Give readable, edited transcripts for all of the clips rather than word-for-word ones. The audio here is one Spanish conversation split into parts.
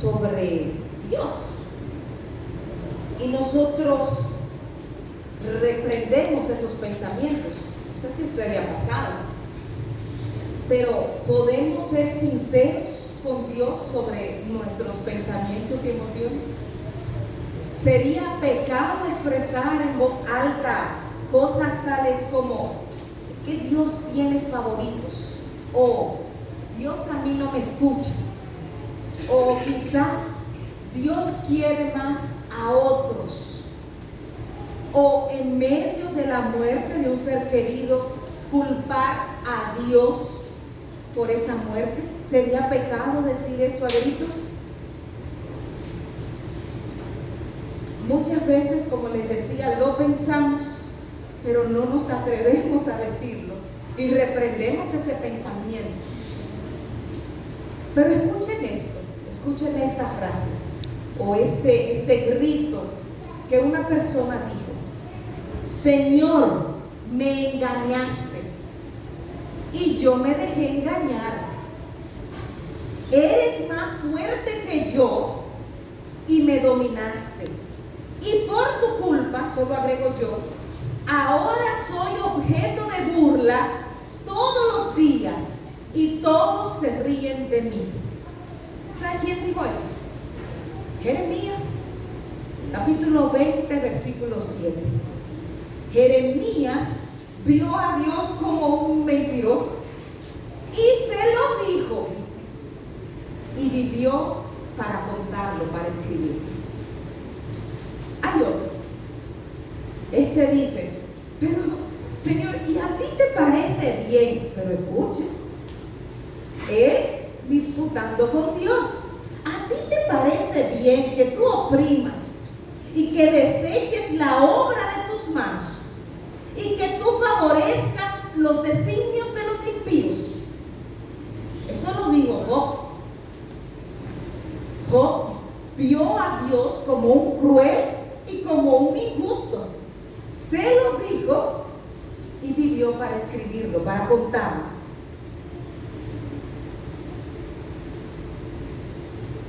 sobre Dios. Y nosotros reprendemos esos pensamientos. No sé si a usted le ha pasado, pero podemos ser sinceros con Dios sobre nuestros pensamientos y emociones. ¿Sería pecado expresar en voz alta cosas tales como que Dios tiene favoritos, o Dios a mí no me escucha, o quizás Dios quiere más a otros, o en medio de la muerte de un ser querido culpar a Dios por esa muerte? ¿Sería pecado decir eso a gritos? Muchas veces, como les decía, lo pensamos, pero no nos atrevemos a decirlo y reprendemos ese pensamiento. Pero escuchen esto, escuchen esta frase o este grito que una persona dijo: Señor, me engañaste y yo me dejé engañar. Eres más fuerte que yo y me dominaste. Y por tu culpa, solo agrego yo, ahora soy objeto de burla todos los días y todos se ríen de mí. ¿Sabe quién dijo eso? Jeremías, capítulo 20, versículo 7. Jeremías vio a Dios como un mentiroso y se lo dijo, y vivió para contarlo, para escribirlo. Hay otro. Este dice: pero Señor, ¿y a ti te parece bien? Pero escucha, él disputando con Dios. ¿A ti te parece bien que tú oprimas y que deseches la obra de tus manos y que tú favorezcas los designios de los impíos? Eso lo dijo Job. Job vio a Dios como un cruel y como un injusto. Se lo dijo y vivió para escribirlo, para contarlo.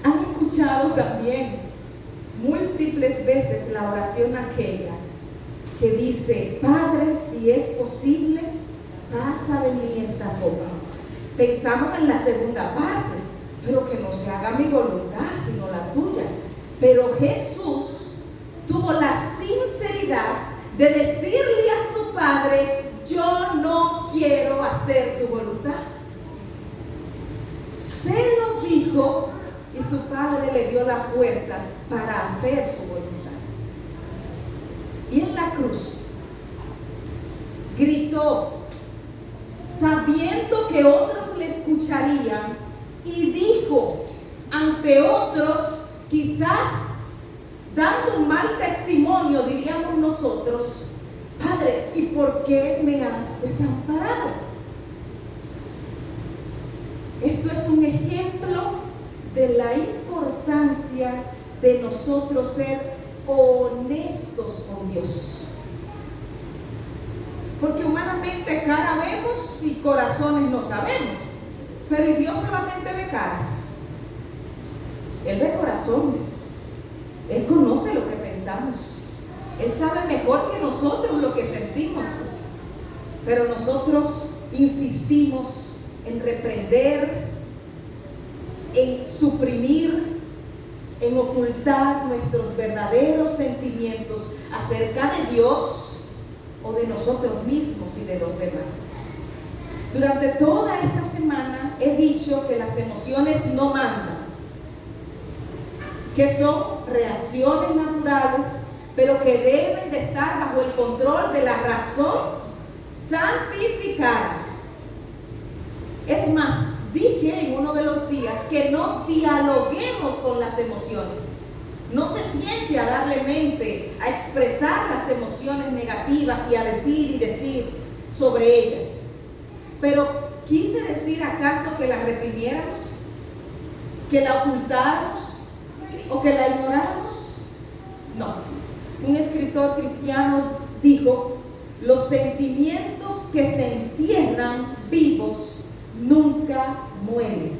Han escuchado también múltiples veces la oración aquella que dice: Padre, si es posible, pasa de mí esta copa. Pensamos en la segunda parte: pero que no se haga mi voluntad, sino la tuya. Pero Jesús tuvo la sinceridad de decirle a su Padre: yo no quiero hacer tu voluntad. Se lo dijo y su Padre le dio la fuerza para hacer su voluntad. Y en la cruz gritó, sabiendo que otros le escucharían, y dijo ante otros, quizás dando un mal testimonio, diríamos nosotros: Padre, ¿y por qué me has desamparado? Esto es un ejemplo de la importancia de nosotros ser honestos con Dios. Porque humanamente cara vemos y corazones no sabemos, pero ¿y Dios solamente ve caras? Él ve corazones. Él conoce lo que pensamos. Él sabe mejor que nosotros lo que sentimos. Pero nosotros insistimos en reprender, en suprimir, en ocultar nuestros verdaderos sentimientos acerca de Dios o de nosotros mismos y de los demás. Durante toda esta semana he dicho que las emociones no mandan, que son reacciones naturales, pero que deben de estar bajo el control de la razón santificada. Es más, dije en uno de los días que no dialoguemos con las emociones. No se siente a darle mente a expresar las emociones negativas y a decir y decir sobre ellas. Pero quise decir, ¿acaso que la reprimiéramos? ¿Que la ocultáramos? ¿O que la ignoráramos? No. Un escritor cristiano dijo: los sentimientos que se entierran vivos nunca mueren.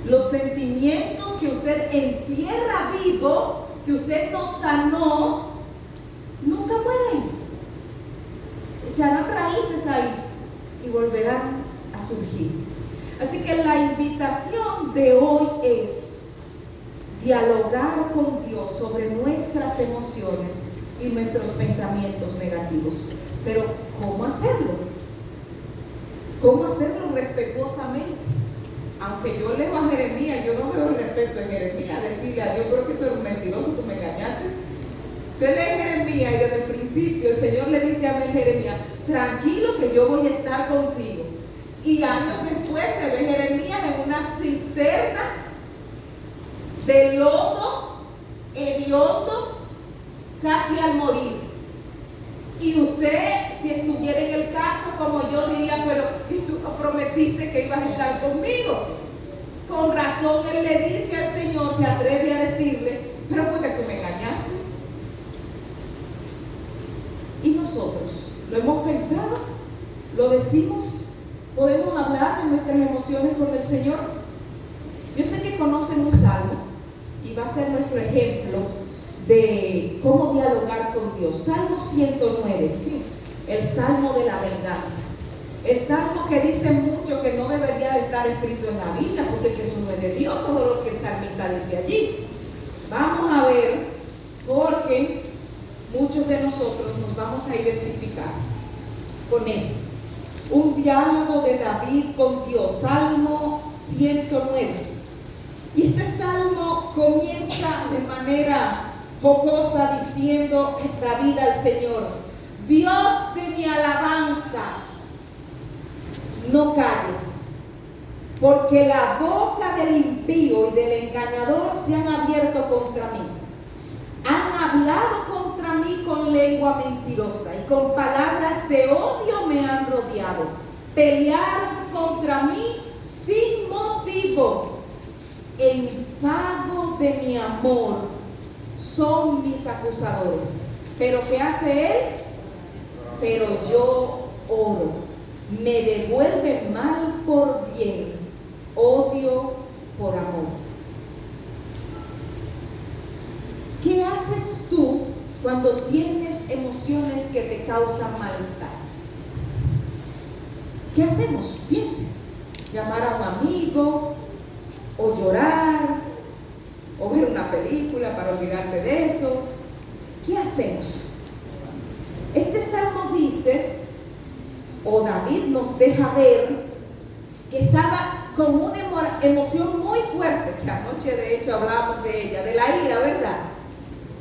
Los sentimientos que usted entierra vivo, que usted no sanó, nunca mueren. Echarán raíces ahí y volverán a surgir. Así que la invitación de hoy es dialogar con Dios sobre nuestras emociones y nuestros pensamientos negativos. Pero ¿cómo hacerlo? ¿Cómo hacerlo respetuosamente? Aunque yo leo a Jeremías, yo no veo el respeto en Jeremías, decirle a Dios, pero que tú eres un mentiroso, tú me engañaste. Usted lee Jeremías y desde el principio el Señor le dice a Jeremías, tranquilo que yo voy a estar contigo. Y años después se ve Jeremías en una cisterna de lodo, hediondo, casi al morir. Y usted, si estuviera en el caso como yo, diría, pero ¿y tú no prometiste que ibas a estar conmigo? Con razón él le dice al Señor, se atreve a decirle, pero fue que tú me engañaste. Y nosotros, ¿lo hemos pensado? ¿Lo decimos? ¿Podemos hablar de nuestras emociones con el Señor? Yo sé que conocen un salmo y va a ser nuestro ejemplo de cómo dialogar con Dios. Salmo 109, el salmo de la venganza. El salmo que dice mucho que no debería de estar escrito en la Biblia, porque que eso no es de Dios, todo lo que el salmista dice allí. Vamos a ver, porque muchos de nosotros nos vamos a identificar con eso. Un diálogo de David con Dios, Salmo 109. Y este salmo comienza de manera jocosa diciendo David al Señor, Dios de mi alabanza, no calles, porque la boca del impío y del engañador se han abierto contra mí. Han hablado contra mí con lengua mentirosa y con palabras de odio me han rodeado. Pelearon contra mí sin motivo. En pago de mi amor son mis acusadores. ¿Pero qué hace él? Pero yo oro. Me devuelve mal por bien, odio por amor. ¿Qué haces tú cuando tienes emociones que te causan malestar? ¿Qué hacemos? Piensen. Llamar a un amigo, o llorar, o ver una película para olvidarse de eso. ¿Qué hacemos? Este salmo dice, o David nos deja ver, que estaba con una emoción muy fuerte, que anoche de hecho hablamos de ella, de la ira, ¿verdad?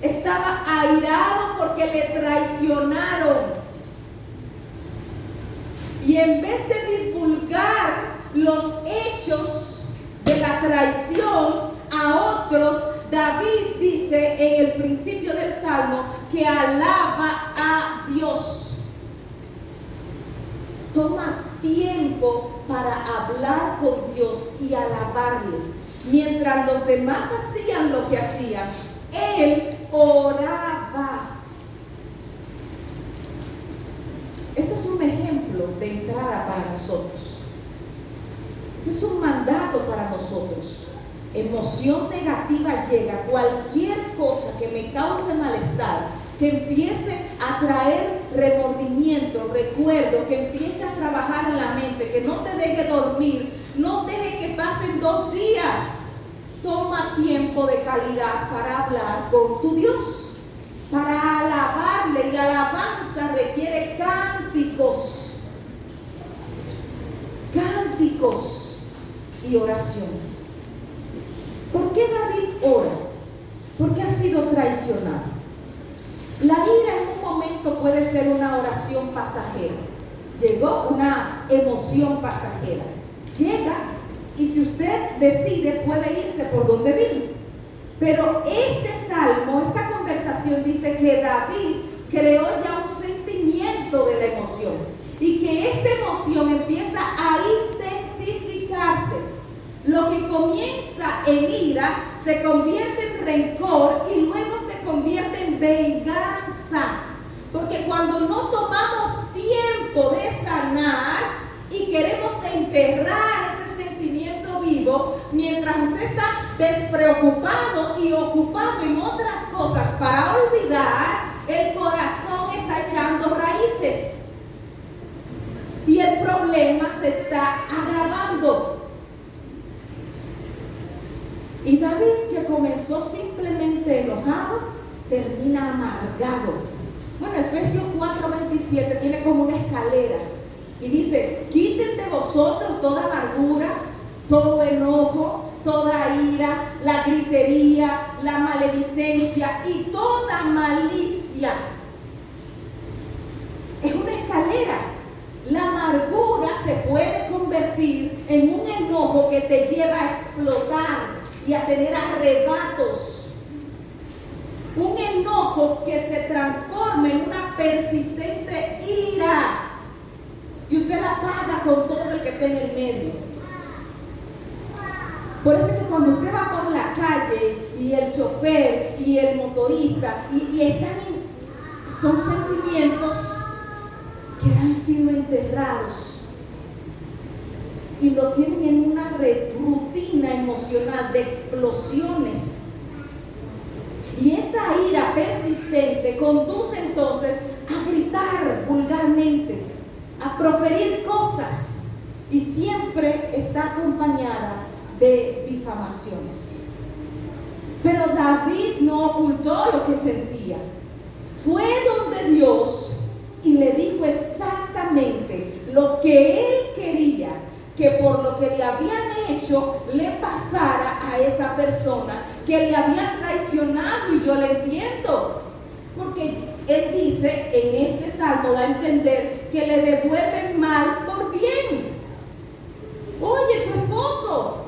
Estaba airado porque le traicionaron. Y en vez de divulgar los hechos de la traición a otros, David dice en el principio del Salmo que alaba a Dios. Toma tiempo para hablar con Dios y alabarle. Mientras los demás hacían lo que hacían, él oraba. Ese es un ejemplo de entrada para nosotros. Ese es un mandato para nosotros. Emoción negativa llega, cualquier cosa que me cause malestar, que empiece a traer remordimiento, recuerdo, que empiece a trabajar en la mente, que no te deje dormir, no deje que pasen 2 días. Toma tiempo de calidad para hablar con tu Dios, para alabarle, y la alabanza requiere cánticos y oración. ¿Por qué David ora? Porque ha sido traicionado. La ira en un momento puede ser una oración pasajera. Llegó una emoción pasajera. Llega y si usted decide puede irse por donde vino. Pero este salmo, esta conversación dice que David creó ya un sentimiento de la emoción. Y que esta emoción empieza a intensificarse. Lo que comienza en ira se convierte en rencor y luego se convierte en venganza. Porque cuando no tomamos tiempo de sanar y queremos enterrar ese sentimiento vivo, mientras usted está despreocupado y ocupado en otras cosas para olvidar, el corazón está echando raíces. Y el problema se está agravando. Y David, que comenzó simplemente enojado, termina amargado. Bueno, Efesios 4:27 tiene como una escalera. Y dice, quiten de vosotros toda amargura, todo enojo, toda ira, la gritería, la maledicencia y toda malicia. Es una escalera. La amargura se puede convertir en un enojo que te lleva a explotar y a tener arrebatos. Un enojo que se transforma en una persistente ira. Y usted la paga con todo el que está en el medio. Por eso es que cuando usted va por la calle y el chofer y el motorista y son sentimientos que han sido enterrados y lo tienen en una rutina emocional de explosiones. Y esa ira persistente conduce entonces a gritar vulgarmente, a proferir cosas, y siempre está acompañada de difamaciones. Pero David no ocultó lo que sentía. Fue donde Dios y le dijo exactamente lo que él quería que por lo que le habían hecho le pasara a esa persona que le había traicionado. Y yo le entiendo, porque él dice en este salmo, da a entender que le devuelven mal por bien. Oye, tu esposo,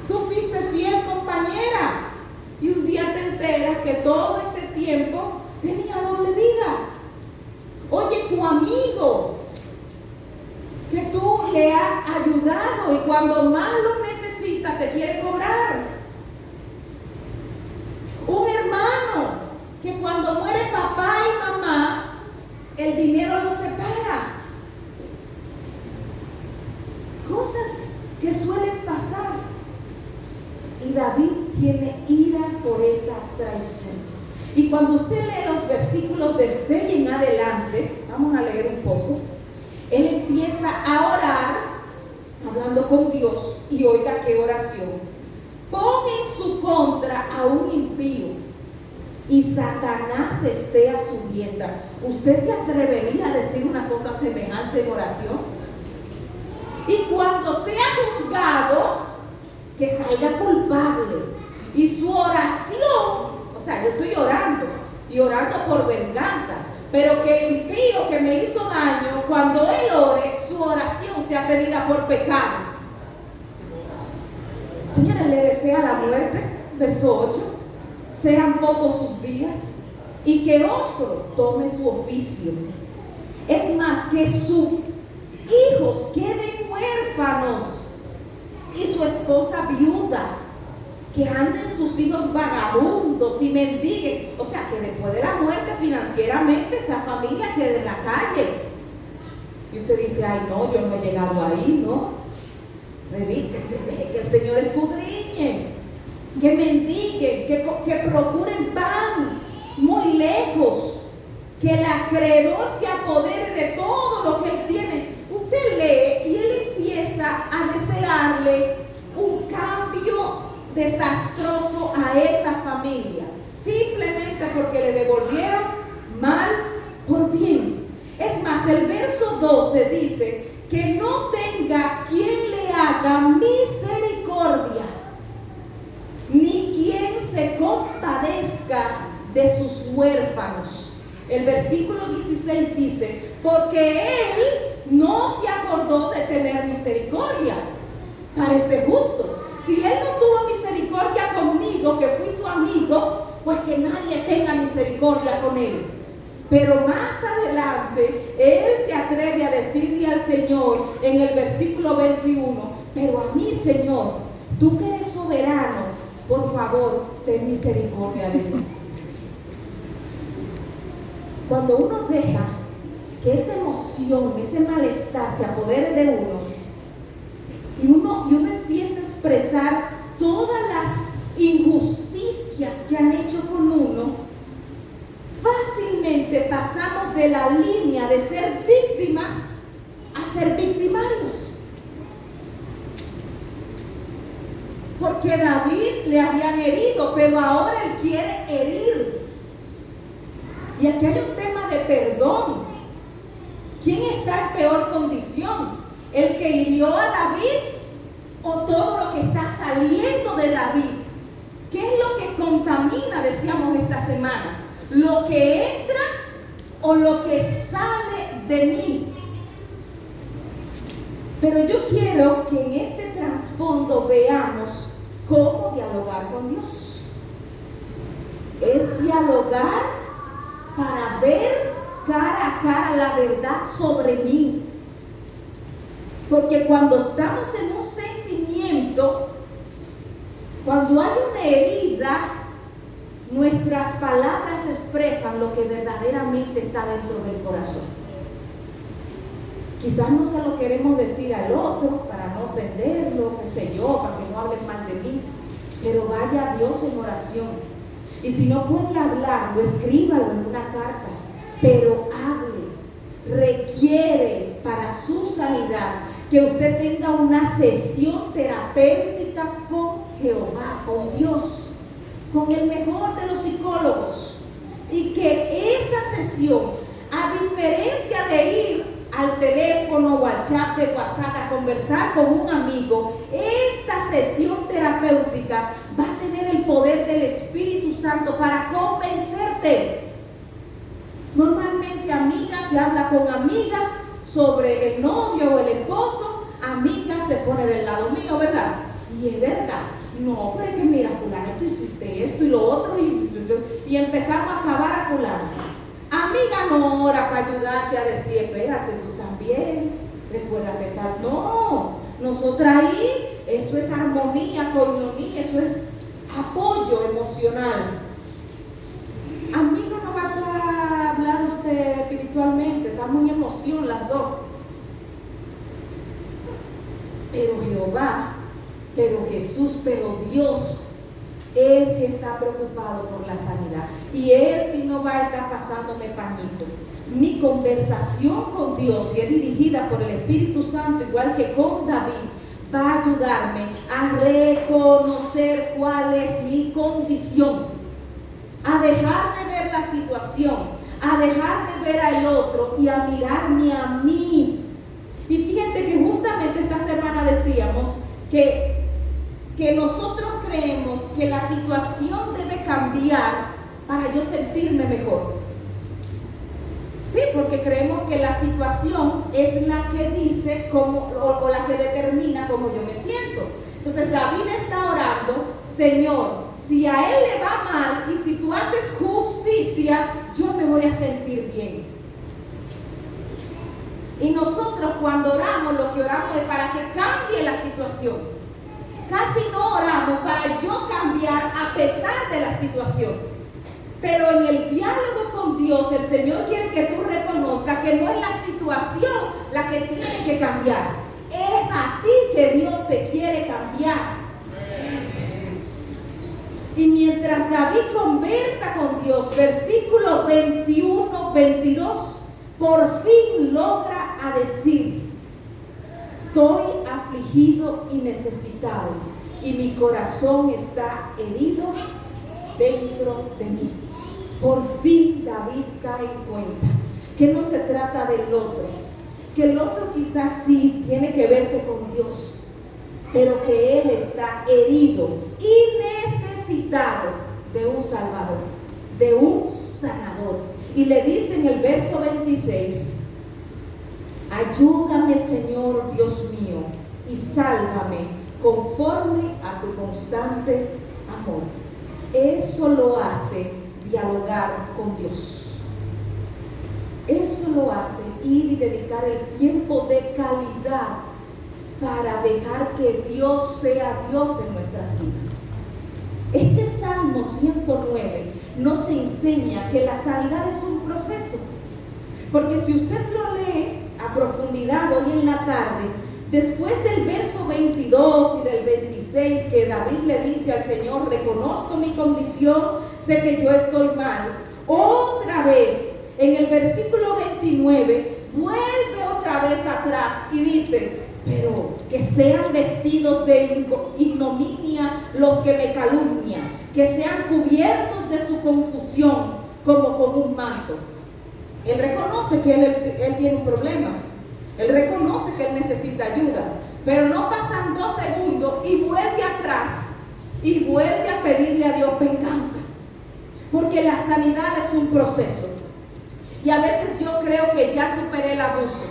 tú fuiste fiel compañera y un día te enteras que todo este tiempo tenía doble vida. Oye, tu amigo, que tú le has ayudado y cuando más lo necesita te quiere cobrar. Un hermano que cuando muere papá y mamá, el dinero los separa. Cosas que suelen pasar. Y David tiene ira por esa traición. Y cuando usted lee los versículos del 6 en adelante, vamos a leer un poco, él empieza a orar, hablando con Dios, y oiga qué oración. Pon en su contra a un impío, y Satanás esté a su diestra. ¿Usted se atrevería a decir una cosa semejante en oración? Y cuando sea juzgado, que salga culpable. Y su oración, o sea, yo estoy orando, y orando por venganza, pero que el impío que me hizo daño, cuando él ore, su oración sea tenida por pecado. Señores, le desea la muerte, verso 8, sean pocos sus días, y que otro tome su oficio. Es más, que sus hijos queden huérfanos y su esposa viuda, que anden sus hijos vagabundos y mendiguen. O sea, que después de la muerte financieramente esa familia quede en la calle. Y usted dice, ay no, yo no he llegado ahí, ¿no? Deje que el Señor escudriñe, que mendiguen, que procuren pan muy lejos, que el acreedor se apodere de todo lo que él tiene. Usted lee y él empieza a desearle un cambio desastroso a esa familia, simplemente porque le devolvieron mal por bien. Es más, el verso 12 dice que no tenga quien le haga misericordia, ni quien se compadezca de sus huérfanos. El versículo 16 dice, porque él no se acordó de tener misericordia. Parece justo. Si él no tuvo misericordia conmigo, que fui su amigo, pues que nadie tenga misericordia con él. Pero más adelante, él se atreve a decirle al Señor en el versículo 21, pero a mí, Señor, tú que eres soberano, por favor, ten misericordia de mí. Cuando uno deja que esa emoción, ese malestar se apodere de uno, y uno empieza a expresar todas las injusticias que han hecho con uno, fácilmente pasamos de la línea de ser víctimas a ser victimarios. Porque David le habían herido, pero ahora él quiere herir. Y aquí hay un tema de perdón. ¿Quién está en peor condición? ¿El que hirió a David o todo lo que está saliendo de David? ¿Qué es lo que contamina, decíamos esta semana? ¿Lo que entra o lo que sale de mí? Pero yo quiero que en este trasfondo veamos cómo dialogar con Dios. Es dialogar para ver cara a cara la verdad sobre mí. Porque cuando estamos en un sentimiento, cuando hay una herida, nuestras palabras expresan lo que verdaderamente está dentro del corazón. Quizás no se lo queremos decir al otro para no ofenderlo, qué sé yo, para que no hable mal de mí, pero vaya a Dios en oración. Y si no puede hablarlo, escríbalo en una carta, pero hable. Requiere para su sanidad que usted tenga una sesión terapéutica con Jehová, con Dios, con el mejor de los psicólogos, y que esa sesión, a diferencia de ir al teléfono o al chat de WhatsApp a conversar con un amigo, esta sesión terapéutica va a tener el poder del Espíritu Santo para convencerte. Normalmente amiga que habla con amiga sobre el novio o el esposo, amiga se pone del lado mío, ¿verdad? Y es verdad. No, pero es que mira, fulano, tú hiciste esto y lo otro, y empezamos a acabar a fulano. Amiga no ora para ayudarte a decir, espérate, tú también, recuérdate tal. No, nosotras ahí, eso es armonía, coinonía, eso es apoyo emocional. Amiga no va a estar hablándote espiritualmente, estamos en emoción las dos. Pero Jehová, pero Jesús, pero Dios, Él sí está preocupado por la sanidad. Y Él sí no va a estar pasándome pañito. Mi conversación con Dios, si es dirigida por el Espíritu Santo, igual que con David, va a ayudarme a reconocer cuál es mi condición, a dejar de ver la situación, a dejar de ver al otro y a mirarme a mí. Y fíjate que justamente esta semana decíamos que nosotros creemos que la situación debe cambiar para yo sentirme mejor. Sí, porque creemos que la situación es la que dice cómo, o la que determina cómo yo me siento. Entonces David está orando, Señor, si a él le va mal y si tú haces justicia, yo me voy a sentir bien. Y nosotros cuando oramos, lo que oramos es para que cambie la situación. Casi no oramos para yo cambiar a pesar de la situación. Pero en el diálogo con Dios, el Señor quiere que tú reconozcas que no es la situación la que tiene que cambiar. Es a ti que Dios te quiere cambiar. Y mientras David conversa con Dios, versículo 21, 22, por fin logra a decir: estoy afligido y necesitado, y mi corazón está herido dentro de mí. Por fin David cae en cuenta que no se trata del otro, que el otro quizás sí tiene que verse con Dios, pero que él está herido y necesitado de un Salvador, de un sanador. Y le dice en el verso 26: ayúdame, Señor Dios mío, y sálvame conforme a tu constante amor. Eso lo hace dialogar con Dios. Eso lo hace ir y dedicar el tiempo de calidad para dejar que Dios sea Dios en nuestras vidas. Este Salmo 109 nos enseña que la sanidad es un proceso. Porque si usted lo lee a profundidad hoy en la tarde, después del verso 22 y del 26 16 que David le dice al Señor: reconozco mi condición, sé que yo estoy mal. Otra vez, en el versículo 29, vuelve otra vez atrás y dice: pero que sean vestidos de ignominia los que me calumnian, que sean cubiertos de su confusión como con un manto. Él reconoce que él tiene un problema. Él reconoce que él necesita ayuda. Pero no pasan 2 segundos y vuelve atrás y vuelve a pedirle a Dios venganza. Porque la sanidad es un proceso. Y a veces yo creo que ya superé el abuso.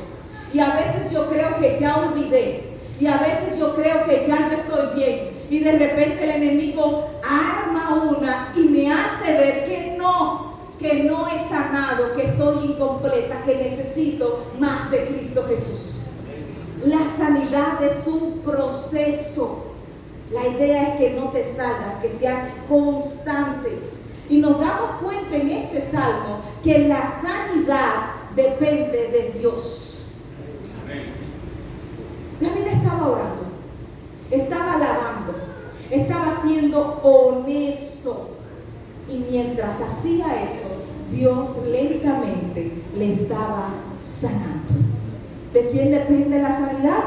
Y a veces yo creo que ya olvidé. Y a veces yo creo que ya no estoy bien. Y de repente el enemigo arma una y me hace ver que no he sanado, que estoy incompleta, que necesito más de Cristo Jesús. La sanidad es un proceso. La idea es que no te salgas, que seas constante. Y nos damos cuenta en este salmo que la sanidad depende de Dios. David estaba orando, estaba alabando, estaba siendo honesto. Y mientras hacía eso, Dios lentamente le estaba sanando. ¿De quién depende la sanidad?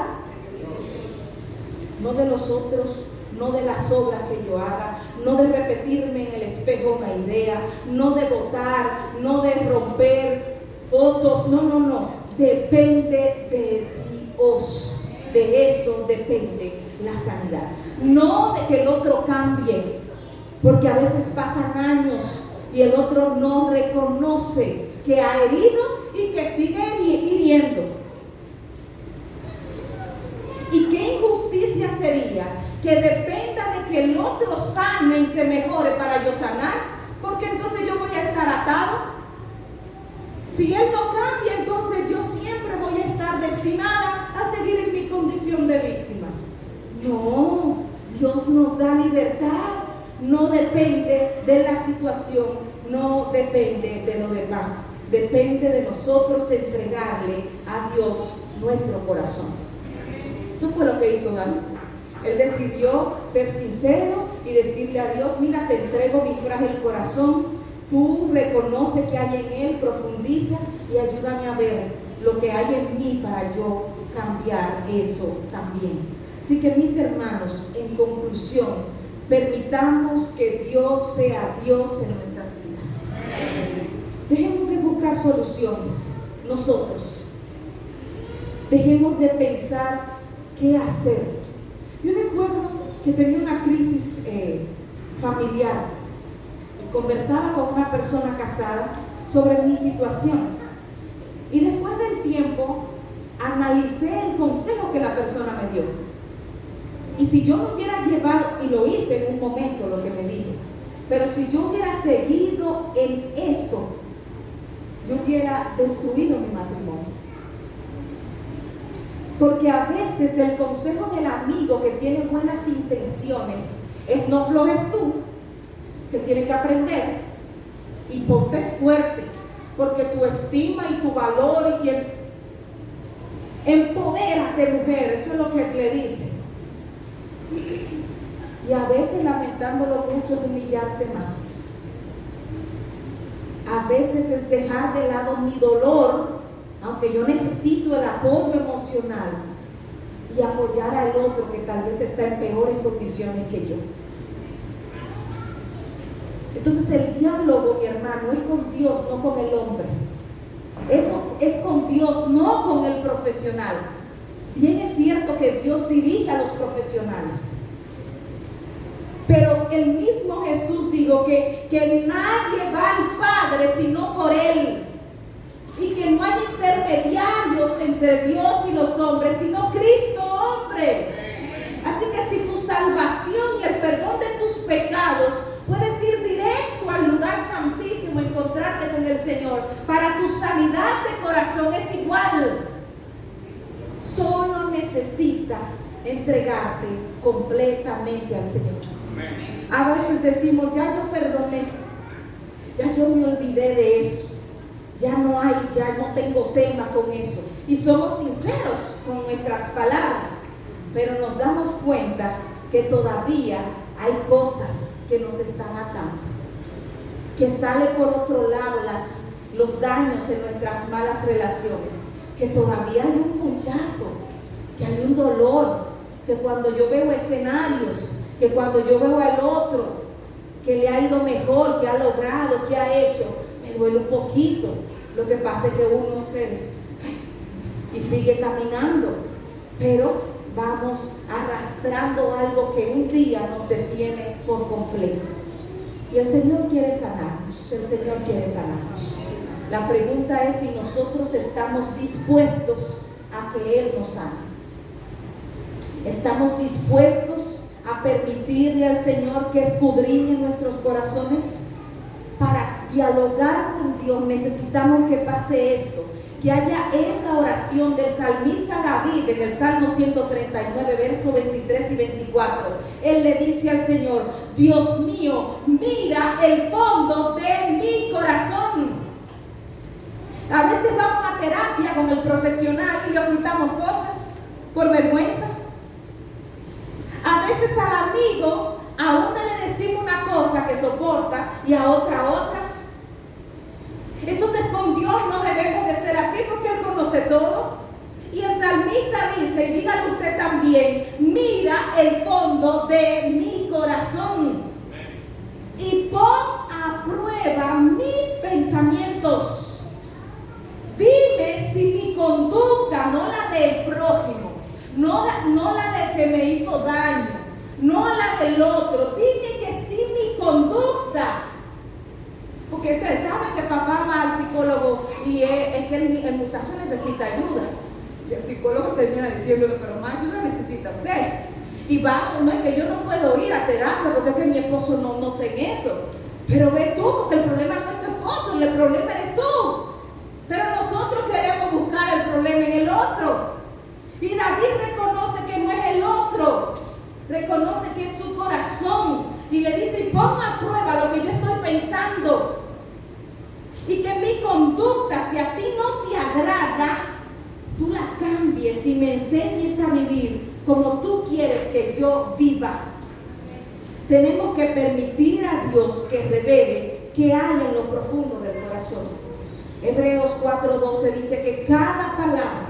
No de los otros, no de las obras que yo haga, no de repetirme en el espejo una idea, no de votar, no de romper fotos, no. Depende de Dios. De eso depende la sanidad. No de que el otro cambie, porque a veces pasan años y el otro no reconoce que ha herido y que sigue hiriendo. ¿Y qué injusticia sería que dependa de que el otro sane y se mejore para yo sanar? Porque entonces yo voy a estar atado. Si él no cambia, entonces yo siempre voy a estar destinada a seguir en mi condición de víctima. No, Dios nos da libertad. No depende de la situación, no depende de lo demás. Depende de nosotros entregarle a Dios nuestro corazón. Eso fue lo que hizo David. Él decidió ser sincero y decirle a Dios: mira, te entrego mi frágil corazón. Tú reconoce que hay en él, profundiza y ayúdame a ver lo que hay en mí para yo cambiar eso también. Así que, mis hermanos, en conclusión, permitamos que Dios sea Dios en nuestras vidas. Dejemos de buscar soluciones nosotros. Dejemos de pensar qué hacer. Yo recuerdo que tenía una crisis familiar. Conversaba con una persona casada sobre mi situación. Y después del tiempo, analicé el consejo que la persona me dio. Y si yo me hubiera llevado, y lo hice en un momento lo que me dijo, pero si yo hubiera seguido en eso, yo hubiera destruido mi matrimonio. Porque a veces el consejo del amigo que tiene buenas intenciones es: no aflojes tú, que tienes que aprender, y ponte fuerte, porque tu estima y tu valor, y empodérate, mujer, eso es lo que le dice. Y a veces, lamentándolo mucho, es humillarse más. A veces es dejar de lado mi dolor, aunque yo necesito el apoyo emocional, y apoyar al otro que tal vez está en peores condiciones que yo. Entonces el diálogo, mi hermano, es con Dios, no con el hombre. Eso es con Dios, no con el profesional. Bien es cierto que Dios dirige a los profesionales, pero el mismo Jesús dijo que nadie va al Padre sino por Él, y que no hay intermediarios entre Dios y los hombres sino Cristo hombre. Así que si tu salvación y el perdón de tus pecados, puedes ir directo al lugar santísimo, encontrarte con el Señor. Para tu sanidad de corazón es igual. Solo necesitas entregarte completamente al Señor. A veces decimos: ya yo perdoné, ya yo me olvidé de eso, ya no tengo tema con eso. Y somos sinceros con nuestras palabras, pero nos damos cuenta que todavía hay cosas que nos están atando, que sale por otro lado los daños en nuestras malas relaciones, que todavía hay un puchazo, que hay un dolor, que cuando yo veo escenarios, que cuando yo veo al otro que le ha ido mejor, que ha logrado, que ha hecho, me duele un poquito. Lo que pasa es que uno y sigue caminando, pero vamos arrastrando algo que un día nos detiene por completo. Y el Señor quiere sanarnos, el Señor quiere sanarnos. La pregunta es si nosotros estamos dispuestos a que Él nos sane. ¿Estamos dispuestos a permitirle al Señor que escudriñe nuestros corazones? Para dialogar con Dios necesitamos que pase esto, que haya esa oración del salmista David en el Salmo 139, versos 23 y 24. Él le dice al Señor: Dios mío, mira el fondo de mi corazón. A veces vamos a terapia con el profesional y le ocultamos cosas por vergüenza. A veces al amigo, a una le decimos una cosa que soporta y a otra otra. Entonces con Dios no debemos de ser así, porque Él conoce todo. Y el salmista dice, y dígale usted también: mira el fondo de mi corazón y pon a prueba mis pensamientos. Dime si mi conducta, no la del prójimo, no la del que me hizo daño, no la del otro, dime que si mi conducta, porque ustedes saben que papá va al psicólogo y es que el muchacho necesita ayuda, y el psicólogo termina diciéndole: pero más ayuda necesita usted. Y va, no es que yo no puedo ir a terapia porque es que mi esposo no nota en eso, pero ve tú, porque el problema no es tu esposo, el problema eres tú. Pero nosotros queremos buscar el problema en el otro. Y David reconoce que no es el otro, reconoce que es su corazón. Y le dice: pon a prueba lo que yo estoy pensando. Y que mi conducta, si a ti no te agrada, tú la cambies y me enseñes a vivir como tú quieres que yo viva. Tenemos que permitir a Dios que revele qué hay en lo profundo del corazón. Hebreos 4:12 dice que cada palabra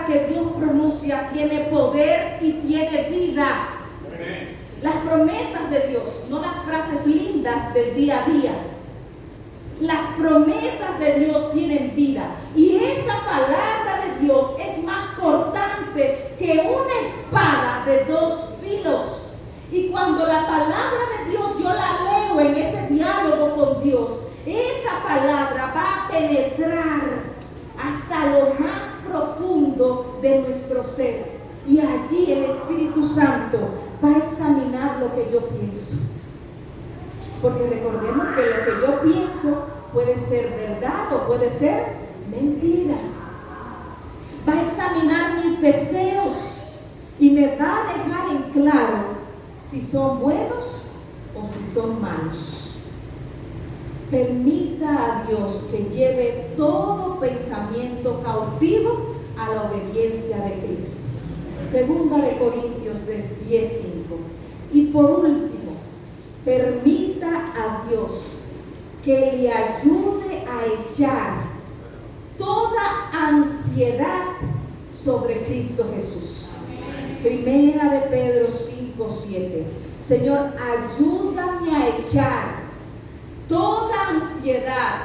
que Dios pronuncia tiene poder y tiene vida. Las promesas de Dios, no las frases lindas del día a día. Las promesas de Dios tienen vida. Y esa palabra de Dios es más cortante que una espada de dos filos. Y cuando la palabra de Dios yo la leo en ese diálogo con Dios, esa palabra va a penetrar hasta lo más profundo de nuestro ser. Y allí el Espíritu Santo va a examinar lo que yo pienso. Porque recordemos que lo que yo pienso puede ser verdad o puede ser mentira. Va a examinar mis deseos y me va a dejar en claro si son buenos o si son malos. Permita a Dios que lleve todo pensamiento cautivo a la obediencia de Cristo. Segunda de Corintios 10:5. Y por último, permita a Dios que le ayude a echar toda ansiedad sobre Cristo Jesús. Primera de Pedro 5:7. Señor, ayúdame a echar toda ansiedad,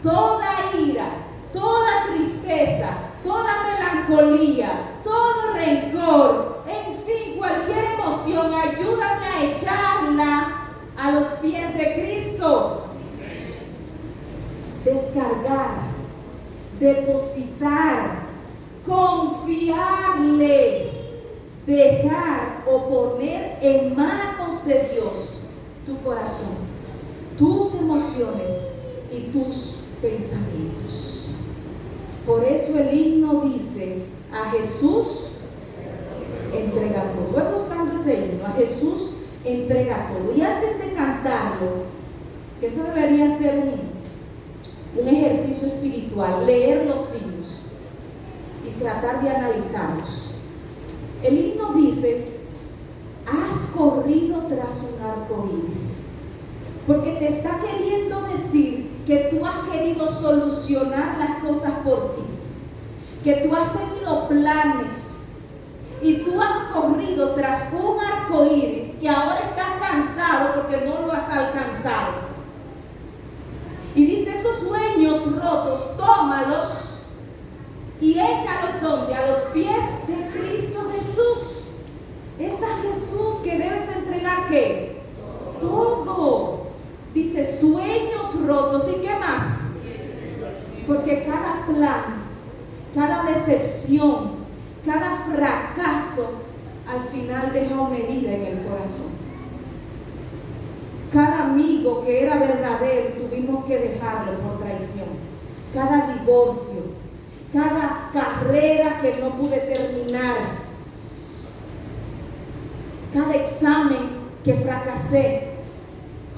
toda ira, toda tristeza, toda melancolía, todo rencor, en fin, cualquier emoción, ayúdame a echarla a los pies de Cristo. Descargar, depositar, confiarle, dejar o poner en manos de Dios tu corazón, tus emociones y tus pensamientos. Por eso el himno dice: a Jesús entrega todo. Voy buscando ese himno: a Jesús entrega todo. Y antes de cantarlo, que eso debería ser un ejercicio espiritual, leer los himnos y tratar de analizarlos. El himno dice: has corrido tras un arco iris. Porque te está queriendo decir que tú has querido solucionar las cosas por ti, que tú has tenido planes y tú has corrido tras un arco iris y ahora estás cansado porque no lo has alcanzado. Y dice, esos sueños rotos, tómalos y échalos ¿dónde? A los pies de Cristo Jesús. Es a Jesús que debes entregar ¿qué? Todo. Dice sueños rotos. ¿Y qué más? Porque cada plan, cada decepción, cada fracaso al final deja una herida en el corazón. Cada amigo que era verdadero tuvimos que dejarlo por traición. Cada divorcio, cada carrera que no pude terminar, cada examen que fracasé,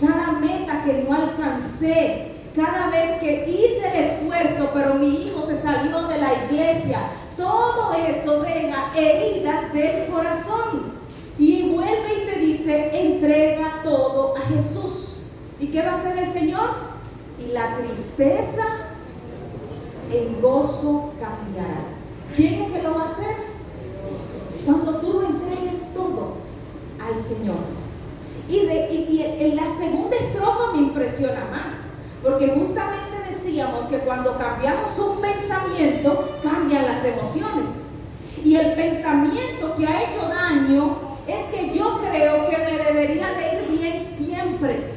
cada meta que no alcancé, cada vez que hice el esfuerzo pero mi hijo se salió de la iglesia, todo eso deja heridas del corazón. Y vuelve y te dice, entrega todo a Jesús. ¿Y qué va a hacer el Señor? Y la tristeza en gozo cambiará. ¿Quién es que lo va a hacer? Cuando tú lo entregues todo al Señor. Y en la segunda estrofa me impresiona más, porque justamente decíamos que cuando cambiamos un pensamiento, cambian las emociones. Y el pensamiento que ha hecho daño es que yo creo que me debería de ir bien siempre.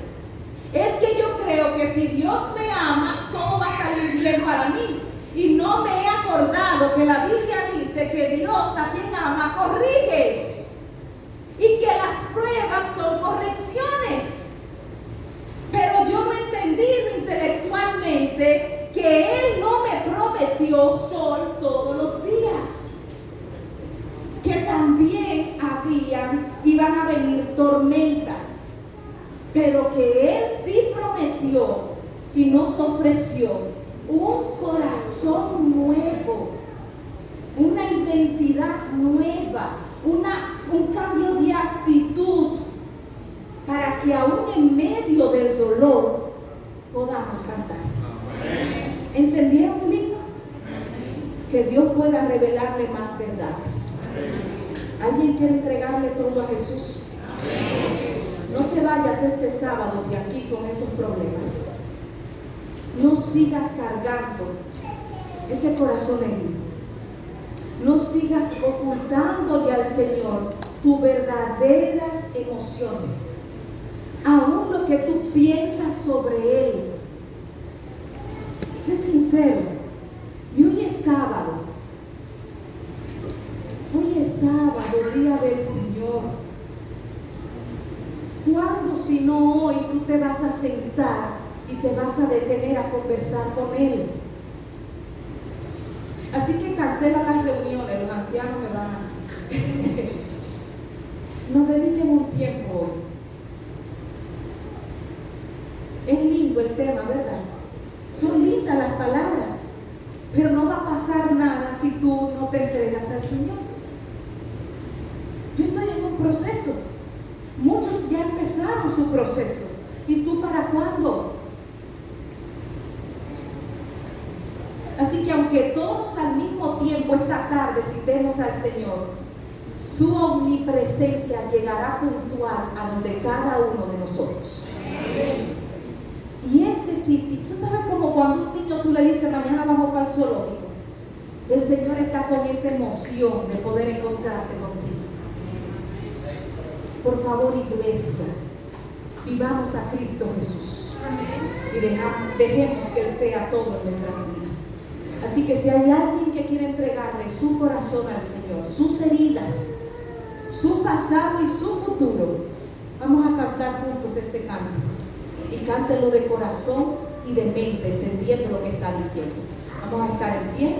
Es que yo creo que si Dios me ama, todo va a salir bien para mí. Y no me he acordado que la Biblia dice que Dios a quien ama corrige. Y que las pruebas son correcciones. Pero yo no he entendido intelectualmente que Él no me prometió sol todos los días. Que también iban a venir tormentas, pero que Él sí prometió y nos ofreció un corazón nuevo, una identidad nueva, un cambio de actitud, para que aún en medio del dolor podamos cantar. Amén. ¿Entendieron el himno? Que Dios pueda revelarle más verdades. ¿Alguien quiere entregarle todo a Jesús? No te vayas este sábado de aquí con esos problemas. No sigas cargando ese corazón herido. No sigas ocultándole al Señor tus verdaderas emociones, aún lo que tú piensas sobre Él. Sé sincero. Y hoy es sábado. Hoy es sábado, día del Señor. ¿Cuándo, si no hoy, tú te vas a sentar y te vas a detener a conversar con Él? Así que cancela las reuniones, los ancianos me van a... Nos dediquen un tiempo hoy. Es lindo el tema, ¿verdad? Son lindas las palabras, pero no va a pasar nada si tú no te entregas al Señor. Yo estoy en un proceso. Muchos ya empezaron su proceso. ¿Y tú para cuándo? Así que aunque todos al mismo tiempo esta tarde citemos al Señor, su omnipresencia llegará puntual a donde cada uno de nosotros. Y ese sitio, tú sabes como cuando a un niño tú le dices mañana vamos para el zoológico, el Señor está con esa emoción de poder encontrarse contigo. Por favor, iglesia, vivamos a Cristo Jesús. Y dejemos que Él sea todo en nuestras vidas. Así que si hay alguien que quiere entregarle su corazón al Señor, sus heridas, su pasado y su futuro, vamos a cantar juntos este cántico. Y cántelo de corazón y de mente, entendiendo lo que está diciendo. Vamos a estar en pie.